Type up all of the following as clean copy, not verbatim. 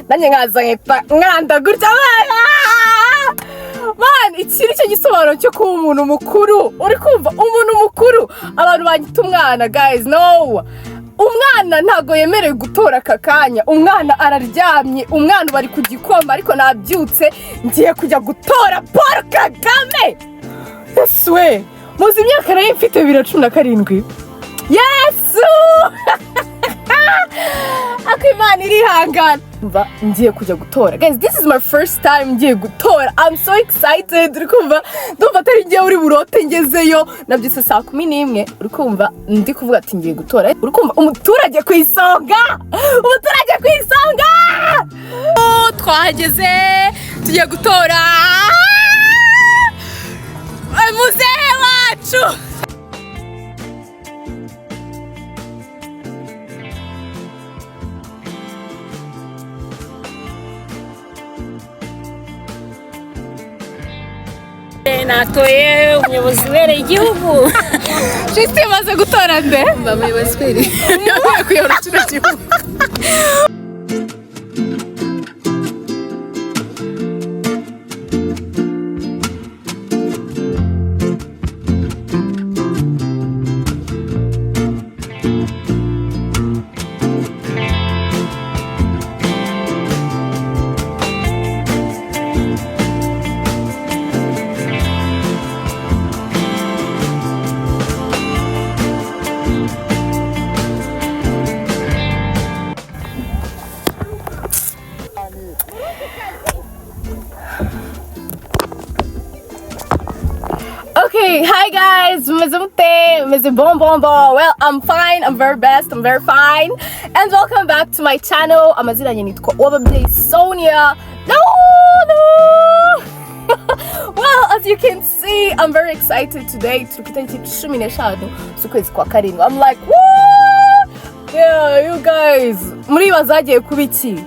nange nkazahita nkanda gutya man, iki ni cyo gisobanuro cyo kuba umuntu mukuru. Uri kumva umuntu mukuru abantu banyita umwana guys. No, umwana ntago yemerewe gutora aka kanya. Umwana araryamye, umwana bari ku gikoma ariko nabyutse ngiye kujya gutora Paul Kagame. Yesu, muzi imyaka nari mfite 2017. Yesu Akimana irihangana. Mva ngiye kujya gutora. Guys, this is my first time ngiye gutora. I'm so excited. Uri kumva ndumva atari ngiye uri burote ngezeyo nabyise saa 11. Uri kumva ndi kuvuga ati ngiye gutora. Uri kumva umuturage ku isonga. Umuturage ku isonga. Twahageze tugiye gutora muzehe wacu. Natoye umuyobozi ubereye igihugu. Shiste maze gutora nde? Umuyobozi ubereye. Yavuye kuyobora kino gihugu. Okay, hi guys, well, I'm fine, I'm very best, I'm very fine, and welcome back to my channel. Amazina nitwa Wababyeyi Sonia. No. Well, as you can see, I'm very excited today. I'm like, woo! Yeah, you guys, muri bazagiye kubiki?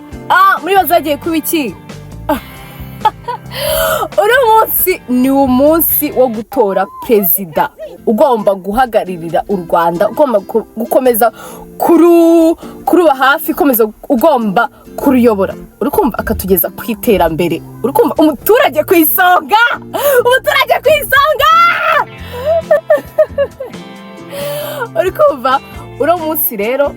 Muri bazagiye kubiki? Uno munsi ni umunsi wo gutora perezida ugomba guhagaririra u Rwanda, ugomba gukomeza kuruba hafi, ugomba kuruyobora. Uri kumva akatugeza ku iterambere. Uri kumva umuturage ku isonga. Umuturage ku isonga. Uri kumva uno munsi rero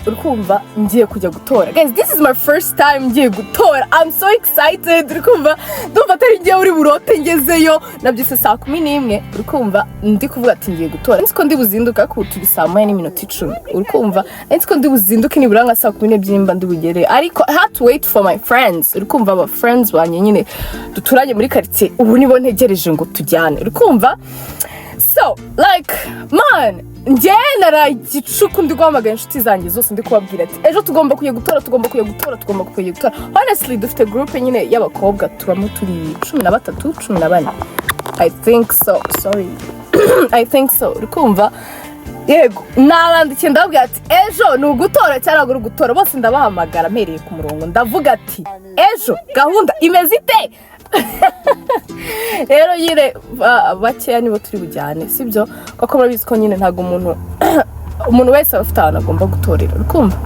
uri kumva ngiye kujya gutora. Guys, this is my first time ngiye gutora. I'm so excited. Uri kumva ndumva atari ngiye uri burote ngezeyo nabyise saa 11. Uri kumva ndi kuvuga ati ngiye gutora. Nzi ko ndi buzinduka ku turi saa 10:10. Uri kumva nzi ko ndi buzinduke nibura nka saa 12 ndi bugere. Ariko I had to wait for my friends. Uri kumva aba friends banye nyine duturanye muri quartier. Ubu nibo ntegereje ngo tujyane. Uri kumva? So, like, man, njye naragicuku ndi guhamagara inshuti zanjye zose ndi kubabwira ati ejo tugomba kujya gutora. Honestly, dufite group nyine y'abakobwa turamo turi 13, 14. I think so. Sorry. I think so. Uri kumva? Yego, nabandikiye ndababwira ati ejo ni ugutora cyangwa uri gutora. Bose ndabahamagara mpereye ku murongo. Ndavuga ati ejo gahunda imeze ite? Rero yire bakeya nibo turi bujyane, sibyo? Kuko murabizi ko nyine ntago umuntu wese afite ahantu agomba gutorera. Urukumva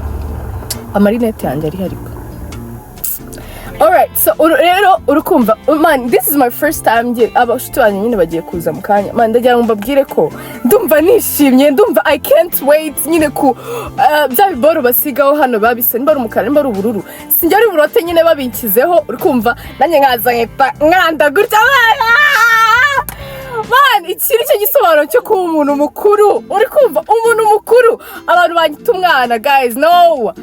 amarinete yanjye ari hariko. Alright, so rero urukumva, man, this is my first time abashuti banye nyine bagiye kuza mu kanya. Man, ndagira ngo mbabwire ko ndumva nishimye, ndumva I can't wait nyine ku bya biboro basigaho hano babise niba umukara niba ubururu. Sinjye ari burote nyine babinkizeho. Urukumva nange nkazahita nkanda gutya. Man, iki ni cyo gisobanuro cyo kuba umuntu mukuru. Uri kumva umuntu mukuru abantu banyita umwana guys. No,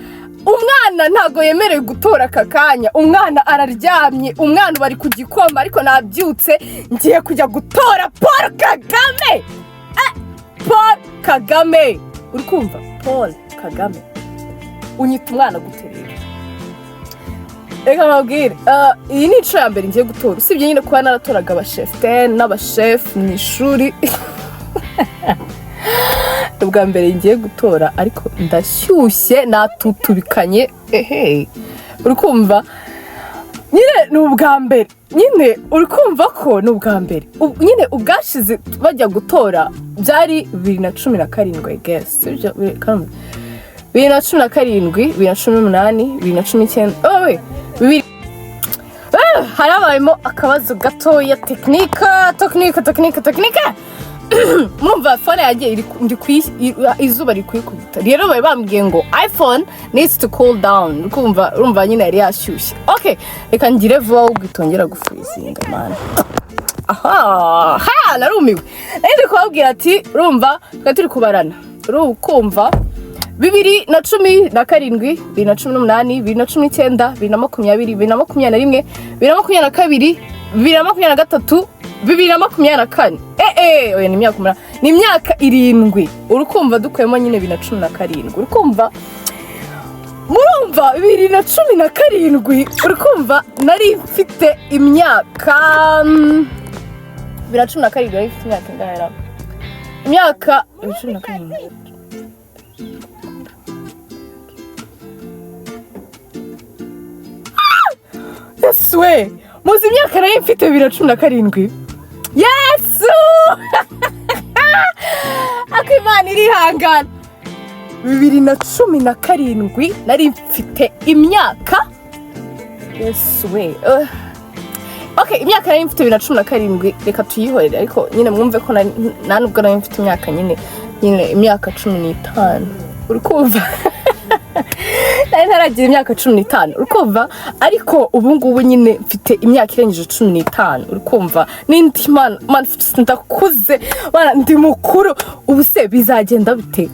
umwana ntago yemerewe gutora aka kanya. Umwana araryamye, umwana bari ku gikoma ariko nabyutse ngiye kujya gutora Paul Kagame. Paul Kagame. Uri kumva? Paul Kagame. Unyita umwana guterera. Reka mabwire, iyi ni inshuro ya mbere ngiye gutora. Usibye nyine kuba naratoraga abashefte n'abashef mu ishuri. Ubwambere ngiye gutora ariko ndashyushye natutubikanye. Uri kumva? Nyine ni ubwambere. Nyine uri kumva ko ni ubwambere. Nyine ubwashize bajya gutora byari 2017, I guess. 2017, 2018, 2019. Oh wait, harabayemo akabazo gatoya tekinika. Mumva phone yagiye izuba rikuyikubita. Rero baye bambwiye ngo iPhone needs to cool down. Urumva nyine yari yashyushye. Okay, reka ngire vuba ubwitongera gufurizinga man. Narumiwe. Nari kubabwira ati urumva turi kubarana. Urukumva 2017, 2018, 2019, 2020, 2021, 2022, 2023, 2024. Oya ni imyaka ni imyaka 7. Urukumva dukuyemo nyine 2017. Urukumva murumva 2017. Urukumva nari mfite imyaka 2017 nari mfite imyaka ingana. Imyaka 2017. Yes we. Muzi imyaka nari mfite 2017. Yesu! Akimana irihangana. 2017 nari mfite imyaka. Yes we. Okay, imyaka nari mfite 2017 reka tuyihorere ariko nyine mwumve ko nubwo nari mfite imyaka nyine imyaka 15. Urukumva? Nari ntaragira imyaka 15. Urukumva? Ariko ubu ngubu nyine mfite imyaka irengeje 15. Urukumva? N'indi man ndakuze. Bana ndi mukuru. Ubu se bizagenda bite?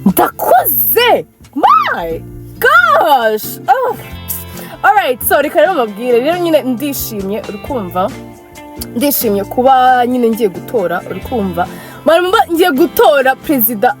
Ndakuze. My gosh. Oh. Alright, so reka rero mabwire rero nyine ndishimye. Urukumva? Ndishimye kuba nyine ngiye gutora. Urukumva? Mara ngiye gutora Perezida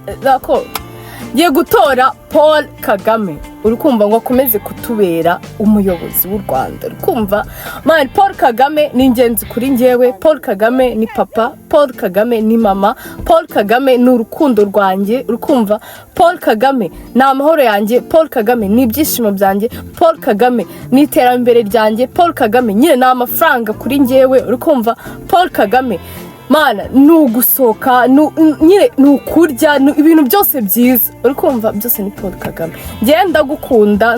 ngiye gutora Paul Kagame. Urukumva ngo akomeze kutubera umuyobozi w'u Rwanda. Urukumva? Man, Paul Kagame ni ingenzi kuri njyewe. Paul Kagame ni papa. Paul Kagame ni mama. Paul Kagame ni urukundo rwanjye. Urukumva? Paul Kagame ni amahoro yanjye. Paul Kagame ni ibyishimo byanjye. Paul Kagame ni iterambere ryanjye. Paul Kagame nyine ni amafaranga kuri njyewe. Urukumva? Paul Kagame mana nugusoka nyine nukurya ibintu byose byiza. Urukumva? Byose ni Paul Kagame. Ngiye ndagukunda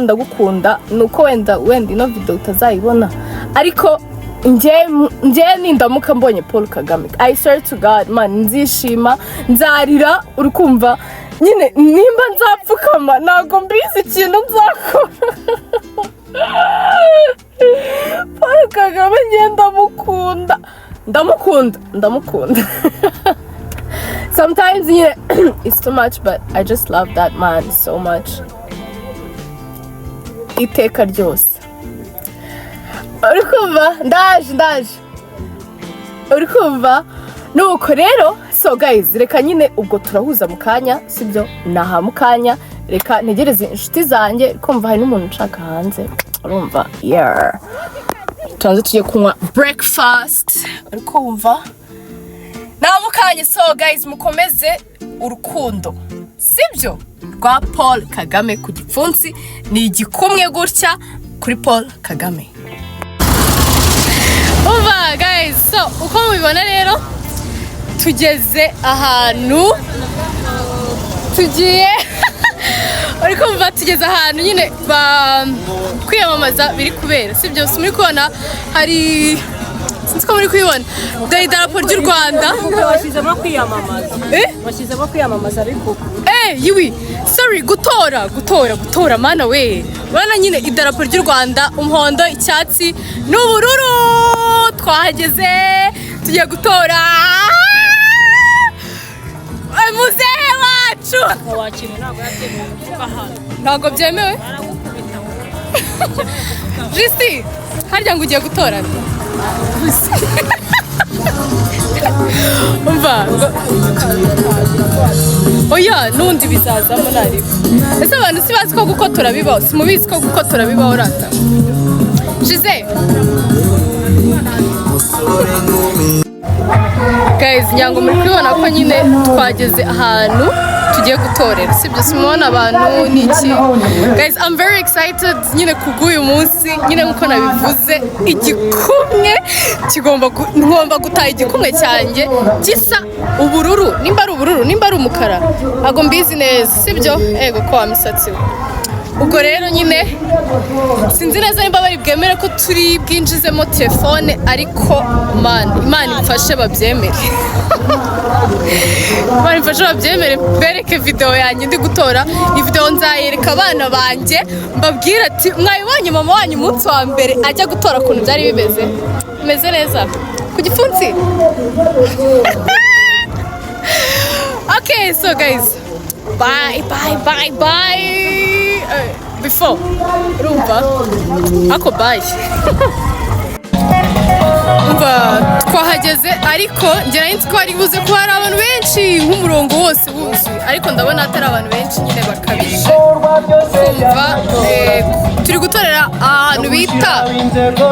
nuko wenda ino video utazayibona ariko ngiye nindamuka mbonye Paul Kagame, I swear to God man, nzishima nzarira. Urukumva? Nyine nimba nzapfukama nago mbizi ikintu nzakora. Paul Kagame ngiye ndamukunda. Sometimes it's too much, but I just love that man so much. Iteka ryose. Urukumva? Ndaje. Urukumva? Nuko rero, so guys, reka nyine ubwo turahuza mu kanya, sibyo? Naha mu kanya, reka ntegereze inshuti zanjye. Kumva hari n'umuntu nshaka hanze. Urumva? Yeah. Tuanze tujye kunywa breakfast. Urukumva? Namukanye. So guys, mukomeze urukundo, sibyo? Rwa Paul Kagame ku gipfunsi ni igikumwe gutya kuri Paul Kagame. Umva guys, so uko mubibona rero tugeze ahantu tugiye Urikumva tugeze ahantu nyine kwiyamamaza biri kubera, sibyo? Muri kubona hari sinzi ko muri kubibona idarapo ry'u Rwanda washyizemo kwiyamamaza. Washyizemo kwiyamamaza ariko yiwi sorry gutora mana we. Urabona nyine idarapo ry'u Rwanda, umuhondo, icyatsi n'ubururu. Twahageze tugiye gutora muzehe wacu. Ntabwo byemewe Jisi, harya ngo ugiye gutora umva oya nundi bizazamo nari. Ese abantu si bazi ko gukotora bibaho? Simubizi ko gukotora bibaho rata Jise? Guys, nyango muri kubona ko nyine twageze ahantu tugiye gutorera sibyo simubona abantu n'iki guys I'm very excited nyine kuguyu munsi nyine nkuko nabivuze igikumwe ngomba gutaha igikumwe cyanjye gisa ubururu nimba ari ubururu nimba ari umukara ntago mbizi neza sibyo ego ko wamisatsi ubwo rero nyine sinzi neza nimba bari bwemere ko turi bwinjizemo telefone ariko Imana imfashe babyemere Imana imfashe babyemere bereke video yanjye ndi gutora iyi video nzayereka abana banjye mbabwira ati mwayibonye mama wanyu umunsi wa mbere ajya gutora ukuntu byari bimeze neza ku gipfunsi Okay, so guys, bye. Before, rumva, ako bye. Twahageze ariko njye nari nzi ko hari buze ko hari abantu benshi nk'umurongo wose wuzuye ariko ndabona atari abantu benshi nyine bakabije kumva turi gutorera ahantu bita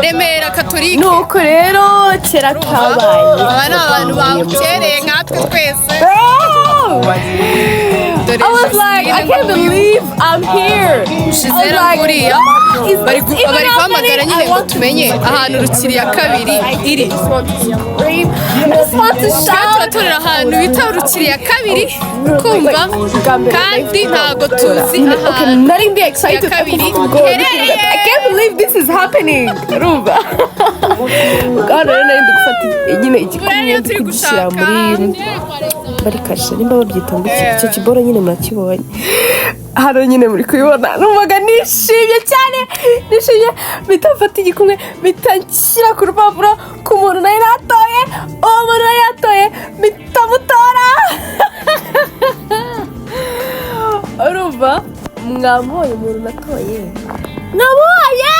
Remera Katolike nuko rero kera kabaye aba ni abantu bawukereye nkatwe twese I was like, I can't believe I'm here. Bari guhamagara nyine ngo tumenye ahantu rukiriya kabiri iri. Turatorera ahantu bita rukiriya kabiri kumva kandi ntago tuzi ahantu nari ndi excited kabiri I can't believe this is happening. Rumva. Kandi nari ndi gufata nyine igikumwe ndi kugishyira muri bari kashe nimba babyita ngo icyo kiboro nyine murakibonye hano nyine muri kubibona numvaga nishimye cyane bitafata igikumwe bitanshyira ku rupapuro ku muntu nari natoye uwo muntu nari natoye bitamutora urumva mwamubonye umuntu natoye naboye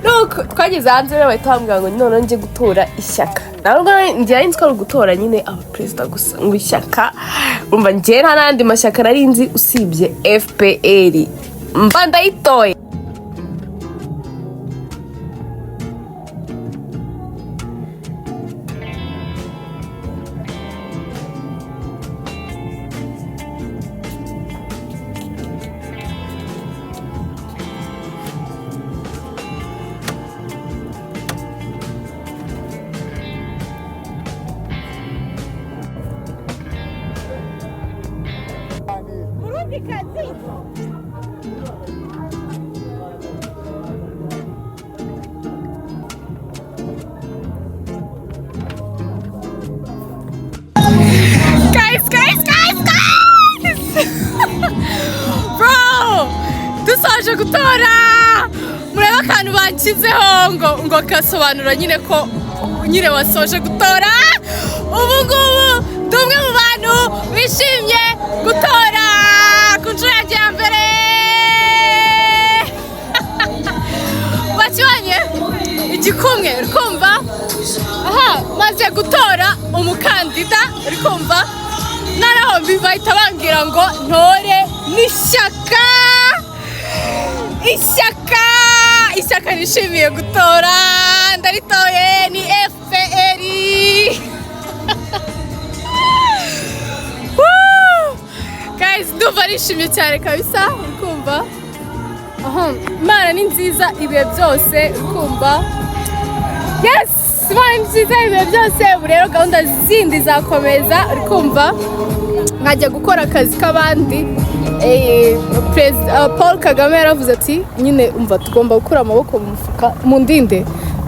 nuko twageze hanze rero bahita bambwira ngo none njye gutora ishyaka ntabwo njye nzi ko ari gutora nyine abaperezida gusa ngo ishyaka umva njye nta n'andi mashyaka nari nzi usibye FPR mba ndayitoye Bro, dusoje gutora mureba akantu banshyizeho ngo kasobanura nyine ko nyine wasoje gutora ubu ngubu ndi umwe mu bantu bishimye gutora ku nshuro yanjye ya mbere bakibonye igikumwe uri kumva aha maze gutora umukandida uri kumva naraho bahita bambwira ngo ntore ishyaka nishimiye gutora ndaritoye ni FPR guys ndumva nishimye cyane kabisa ukumva Imana ni nziza ibihe byose ukumva yes Imana ni nziza ibihe byose ubu rero gahunda zindi zakomeza ukumva nkajya gukora akazi k'abandi Perezida Paul Kagame yaravuze ati nyine umva tugomba gukura amaboko mu mufuka mu ndinde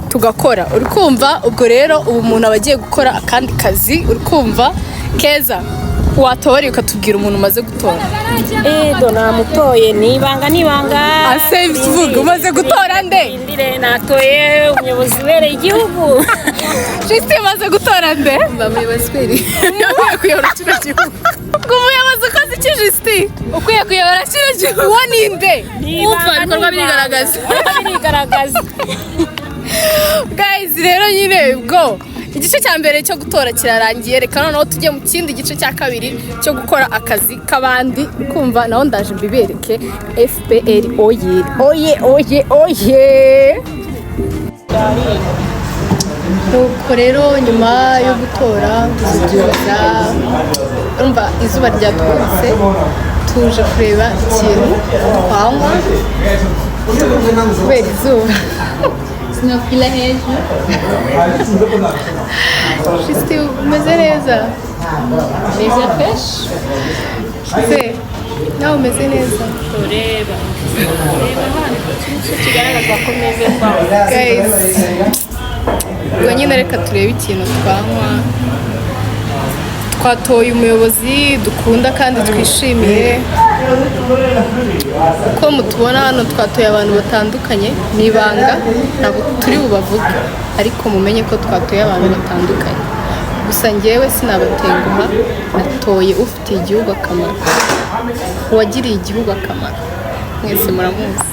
tugakora uri kumva ubwo rero ubu umuntu aba agiye gukora akandi kazi uri kumva keza watora ukatubwira umuntu umaze gutora namutoye nibanga ase bivuga umaze gutora nde natoye umuyobozi ubereye igihugu Justin umaze gutora nde umuyobozi kweri kuyobora kino gihugu umuyobozi ukoze iki Justin ukwiye kuyobora kino gihugu uwo ninde umva ibikorwa birigaragaza guys rero nyine ubwo igice cya mbere cyo gutora kirarangiye reka noneho tujye mu kindi gice cya kabiri cyo gukora akazi k'abandi kumva naho ndaje mbibereke FPR oye nuko rero nyuma yo gutora kuzuza urumva izuba ryatwitse tuje kureba ikintu twanywa kubera izuba sinopfira hejuru Kristi umeze neza meza fresh se nawe umeze neza ureba hano ikintu kigaragaza ko meze kwa guys ubwo nyine reka turebe ikintu twanywa twatoye umuyobozi dukunda kandi twishimiye uko mutubona hano twatoye abantu batandukanye ni ibanga ntabwo turi bubavuge ariko mumenye ko twatoye abantu batandukanye gusa njyewe sinabatenguha natoye ufitiye igihugu akamaro uwagiriye igihugu akamaro mwese muramuzi